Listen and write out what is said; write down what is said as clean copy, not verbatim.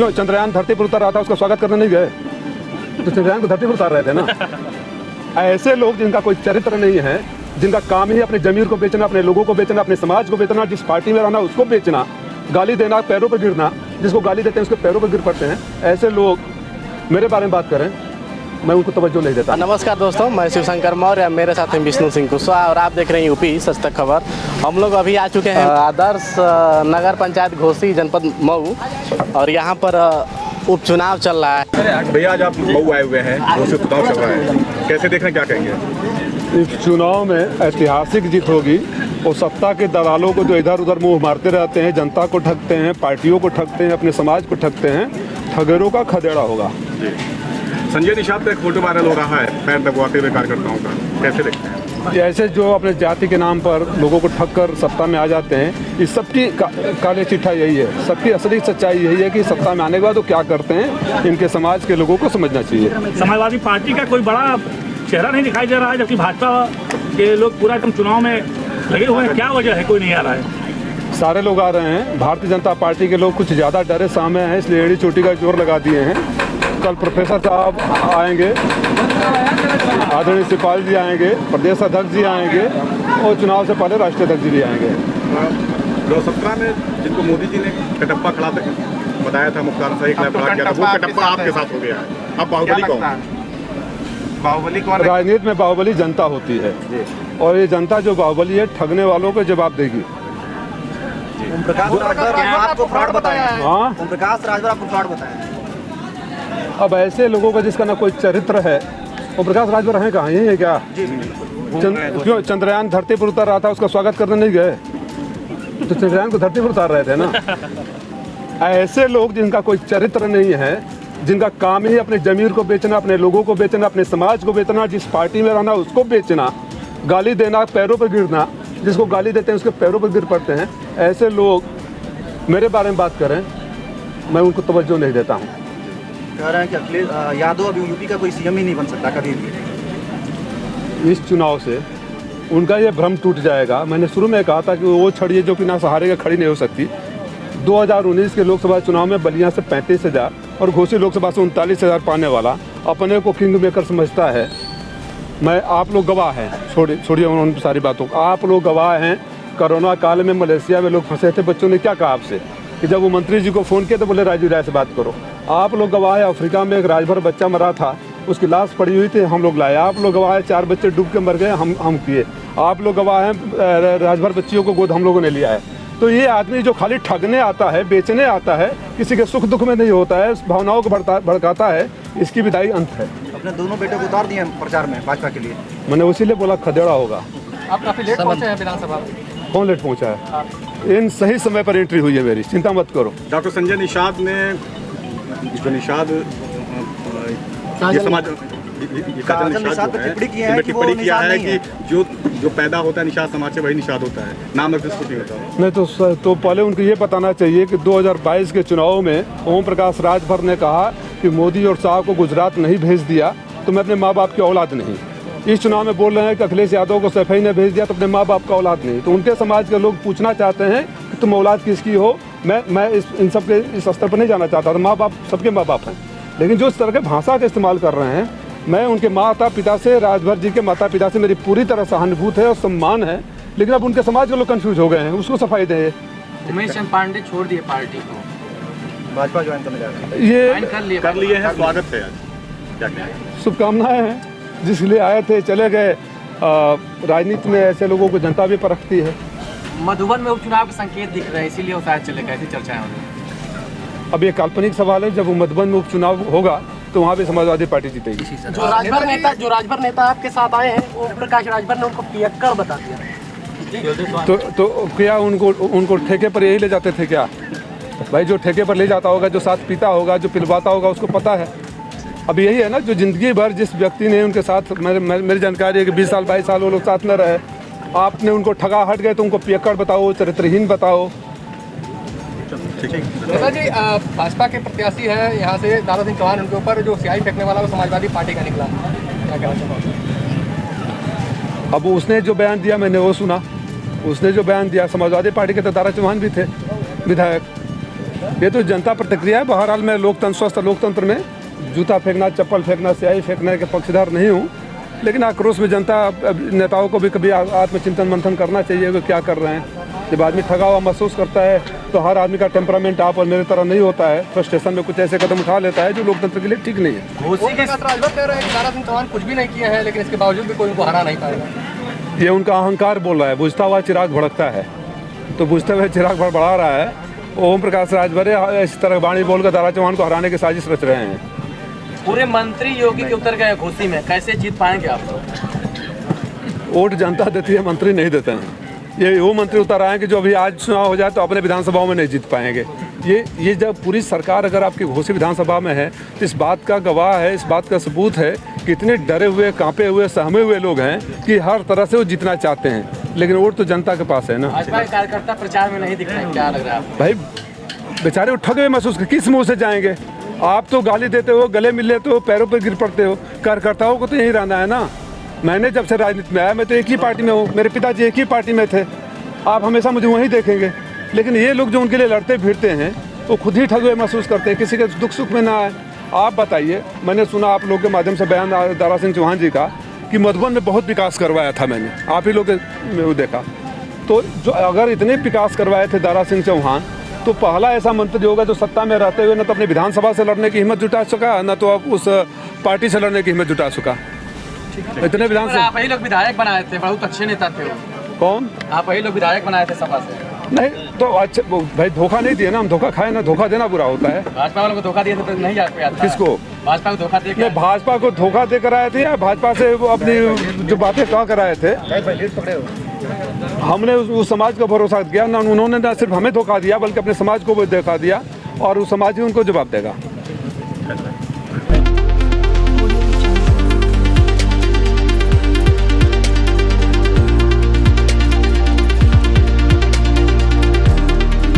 क्यों चंद्रयान धरती पर उतर रहा था, उसका स्वागत करने नहीं गए? तो चंद्रयान को धरती पर उतार रहे थे ना। ऐसे लोग जिनका कोई चरित्र नहीं है, जिनका काम ही अपने जमीर को बेचना, अपने लोगों को बेचना, अपने समाज को बेचना, जिस पार्टी में रहना उसको बेचना, गाली देना, पैरों पर गिरना, जिसको गाली देते हैं उसके पैरों पर गिर पड़ते हैं, ऐसे लोग मेरे बारे में बात करें, मैं उनको तवज्जो नहीं देता। नमस्कार दोस्तों, मैं शिवशंकर मौर्य, मेरे साथ हैं विष्णु सिंह कुशवाहा और आप देख रहे हैं यूपी सच तक खबर। हम लोग अभी आ चुके हैं आदर्श नगर पंचायत घोसी जनपद मऊ और यहाँ पर उपचुनाव चल रहा है। भैया आज आप मऊ आए हुए हैं, घोसी चुनाव चल रहा है, कैसे देख रहे हैं, क्या कहेंगे? इस चुनाव में ऐतिहासिक जीत होगी और सत्ता के दलालों को जो इधर उधर मुंह मारते रहते हैं, जनता को ठगते हैं, पार्टियों को ठगते हैं, अपने समाज को ठगते हैं, ठगेरों का खदेड़ा होगा। संजय निषाद का एक फोटो वायरल हो रहा है पैर दबवाते हुए कार्यकर्ताओं का, कैसे देखते हैं? ऐसे जो अपने जाति के नाम पर लोगों को ठग कर सत्ता में आ जाते हैं, इस सबकी काले चिट्ठा यही है। सबकी असली सच्चाई यही है कि सत्ता में आने के बाद वो क्या करते हैं, इनके समाज के लोगों को समझना चाहिए। समाजवादी पार्टी का कोई बड़ा चेहरा नहीं दिखाई दे रहा है, जबकि भाजपा के लोग पूरा एकदम चुनाव में लगे हुए हैं। क्या वजह है, कोई नहीं आ रहा है? सारे लोग आ रहे हैं। भारतीय जनता पार्टी के लोग कुछ ज़्यादा डरे सामने हैं, इसलिए एड़ी चोटी का जोर लगा दिए हैं। कल प्रोफेसर साहब आएंगे, आदरणीय शिवपाल जी आएंगे, प्रदेश अध्यक्ष जी आएंगे और चुनाव से पहले राष्ट्रीय अध्यक्ष जी भी आएंगे। 2017 में जिनको मोदी जी ने कटप्पा खड़ा बताया था, मुख्तार साहब खड़ा किया था, वो कटप्पा आपके साथ हो गया है। अब बाहुबली कौन? बाहुबली कौन? राजनीति में बाहुबली जनता होती है और ये जनता जो बाहुबली है, ठगने वालों को जवाब देगी। ओम प्रकाश राजभर आपको फ्रॉड बताया है? हाँ, ओम प्रकाश राजभर आपको फ्रॉड बताया है? अब ऐसे लोगों का जिसका ना कोई चरित्र है, ओम प्रकाश राजभर हैं कहाँ, यही है क्या? क्यों चंद्रयान धरती पर उतर रहा था, उसका स्वागत करने नहीं गए? तो चंद्रयान को धरती पर उतार रहे थे ना। ऐसे लोग जिनका कोई चरित्र नहीं है, जिनका काम ही अपने जमीर को बेचना, अपने लोगों को बेचना, अपने समाज को बेचना, जिस पार्टी में रहना उसको बेचना, गाली देना, पैरों पर गिरना, जिसको गाली देते हैं उसके पैरों पर गिर पड़ते हैं, ऐसे लोग मेरे बारे में बात करें, मैं उनको तवज्जो नहीं देता हूँ। कह रहे हैं कि अखिलेश यादव अभी यूपी का कोई सीएम ही नहीं बन सकता कभी भी। इस चुनाव से उनका ये भ्रम टूट जाएगा। मैंने शुरू में कहा था कि वो छड़ी है जो कि ना सहारे का खड़ी नहीं हो सकती। 2019 के लोकसभा चुनाव में बलिया से 35,000 और घोसी लोकसभा से 39,000 पाने वाला अपने को किंग मेकर समझता है। मैं आप लोग गवाह हैं, छोड़िए उन सारी बातों को, आप लोग गवाह हैं। कोरोना काल में मलेशिया में लोग फंसे थे, बच्चों ने क्या कहा आपसे कि जब वो मंत्री जी को फ़ोन किया तो बोले राजीव राय से बात करो। आप लोग गवाह है, अफ्रीका में एक राजभर बच्चा मरा था, उसकी लाश पड़ी हुई थी, हम लोग लाए। आप लोग गवाह है, 4 बच्चे डूब के मर गए, हम किए। आप लोग गवाह हैं, राजभर बच्चियों को गोद हम लोगों ने लिया है। तो ये आदमी जो खाली ठगने आता है, बेचने आता है, किसी के सुख दुख में नहीं होता है, भावनाओं को भड़काता है, इसकी विदाई अंत है। अपने दोनों बेटों को उतार दिए प्रचार में भाजपा के लिए। मैंने उसीलिए बोला खदेड़ा होगा। आप काफी लेट पहुंचे हैं विधानसभा में। कौन लेट पहुंचा है? इन सही समय पर एंट्री हुई है मेरी, चिंता मत करो। डॉक्टर संजय निषाद ने जो निषाद ये समाज निषाद पे टिप्पणी किया है कि वो टिप्पणी किया निषाद है नहीं कि जो पैदा होता है निषाद समाज से वही निषाद होता है, नाम नहीं होता है। नहीं तो पहले उनको ये बताना चाहिए कि 2022 के चुनाव में ओम प्रकाश राजभर ने कहा कि मोदी और शाह को गुजरात नहीं भेज दिया तो मैं अपने माँ बाप की औलाद नहीं। इस चुनाव में बोल रहे हैं कि अखिलेश यादव को सफाई ने भेज दिया तो अपने माँ बाप का औलाद नहीं। तो उनके समाज के लोग पूछना चाहते हैं कि तुम औलाद किसकी हो। मैं इन सब के इस स्तर पर नहीं जाना चाहता। तो माँ बाप सबके माँ बाप हैं, लेकिन जो इस तरह के भाषा का इस्तेमाल कर रहे हैं, मैं उनके माता पिता से, राजभर जी के माता पिता से मेरी पूरी तरह सहानुभूति है और सम्मान है, लेकिन अब उनके समाज के लोग कंफ्यूज हो गए हैं, उसको सफाई दें। उमेश चंद पांडे छोड़ दिए पार्टी को, भाजपा ज्वाइन करने जा रहे हैं। ये कर लिए हैं, स्वागत है आज, क्या कहें? शुभकामनाएं हैं, जिसलिए आए थे चले गए। राजनीति में ऐसे लोगों को जनता भी परखती है। मधुबन में उपचुनाव के संकेत दिख रहे हैं, इसीलिए वो शायद चले गए, ऐसी चर्चाएं हो रही। अब ये काल्पनिक सवाल है, जब वो मधुबन में उपचुनाव होगा तो वहाँ भी समाजवादी पार्टी जीतेगी। जो राजभर नेता आपके साथ आए हैं, ओम प्रकाश राजभर ने उनको पियक्कड़ बता दिया। तो क्या उनको ठेके पर यही ले जाते थे क्या? भाई जो ठेके पर ले जाता होगा, जो साथ पीता होगा, जो पिलवाता होगा, उसको पता है। अब यही है ना, जो जिंदगी भर जिस व्यक्ति ने उनके साथ, मेरी जानकारी है कि 20 साल 22 साल वो लोग साथ में रहे, आपने उनको ठगा हट गए तो उनको पियक्कड़ बताओ, चरित्रहीन बताओ। नेता जी, भाजपा के प्रत्याशी है यहाँ से दारा सिंह चौहान, उनके ऊपर जो स्याही फेंकने वाला वो समाजवादी पार्टी का निकला, क्या कहना चाहूँगा? अब उसने जो बयान दिया मैंने वो सुना, उसने जो बयान दिया, समाजवादी पार्टी के तो दारा चौहान भी थे विधायक, ये तो जनता प्रतिक्रिया है। बहरहाल मैं लोकतंत्र, स्वस्थ लोकतंत्र में जूता फेंकना, चप्पल फेंकना, स्याही फेंकने के पक्षधर नहीं हूँ, लेकिन आक्रोश में जनता नेताओं को भी कभी आत्मचिंतन मंथन करना चाहिए कि क्या कर रहे हैं। जब आदमी ठगा हुआ महसूस करता है तो हर आदमी का टेम्परामेंट आप और मेरी तरह नहीं होता है, फ्रस्ट्रेशन में कुछ ऐसे कदम उठा लेता है जो लोकतंत्र के लिए ठीक नहीं है। राजभर कह रहे हैं कि दारा सिंह चौहान कुछ भी नहीं किए हैं, लेकिन इसके बावजूद भी कोई उनको हरा नहीं पाएगा। ये उनका अहंकार बोल रहा है, बुझता हुआ चिराग भड़कता है, तो बुझते हुए चिराग बढ़ा रहा है। ओम प्रकाश राजभर इस तरह वाणी बोलकर दारा चौहान को हराने की साजिश रच रहे हैं। पूरे मंत्री योगी के उतर गए घोसी में, कैसे जीत पाएंगे आप लोग? वोट जनता देती है, मंत्री नहीं देते हैं। ये वो मंत्री उतर आए हैं कि जो अभी आज चुनाव हो जाए तो अपने विधानसभाओं में नहीं जीत पाएंगे। ये जब पूरी सरकार अगर आपकी घोसी विधानसभा में है तो इस बात का गवाह है, इस बात का सबूत है कि इतने डरे हुए, कांपे हुए, सहमे हुए लोग हैं कि हर तरह से वो जीतना चाहते हैं, लेकिन वोट तो जनता के पास है ना। भाजपा के कार्यकर्ता प्रचार में नहीं दिख रहे, क्या लग रहा है? भाई बेचारे ठगे हुए महसूस, किस मुँह से जाएंगे? आप तो गाली देते हो, गले मिल लेते हो, पैरों पर गिर पड़ते हो। कार्यकर्ताओं को तो यही रहना है ना। मैंने जब से राजनीति में आया, मैं तो एक ही पार्टी में हूँ, मेरे पिताजी एक ही पार्टी में थे, आप हमेशा मुझे वहीं देखेंगे। लेकिन ये लोग जो उनके लिए लड़ते फिरते हैं वो खुद ही ठगे हुए महसूस करते हैं, किसी के दुख सुख में ना आए। आप बताइए, मैंने सुना आप लोग के माध्यम से बयान दारा सिंह चौहान जी का कि मधुबन में बहुत विकास करवाया था मैंने, आप ही लोग ने देखा। तो जो अगर इतने विकास करवाए थे दारा सिंह चौहान, तो पहला ऐसा मंत्री होगा जो सत्ता में रहते हुए न तो अपनी विधानसभा से लड़ने की हिम्मत जुटा सका, न तो अब उस पार्टी से लड़ने की हिम्मत जुटा सका। इतने विधानसभा आप ही लोग विधायक बनाए थे, बहुत अच्छे नेता थे वो। कौन? आप ही लोग विधायक बनाए थे सभा से। नहीं तो अच्छा भाई, धोखा नहीं दिए ना, हम धोखा खाए ना, धोखा देना बुरा होता है। भाजपा वालों को धोखा दिए थे तो नहीं जा पाया था। किसको? भाजपा को धोखा दे के। भाजपा को धोखा दे कर आए थे या भाजपा से वो अपनी जो बातें कह कर आए थे? हमने उस समाज का भरोसा किया ना, उन्होंने ना सिर्फ हमें धोखा दिया बल्कि अपने समाज को भी धोखा दिया, और वो समाज ही उनको जवाब देगा।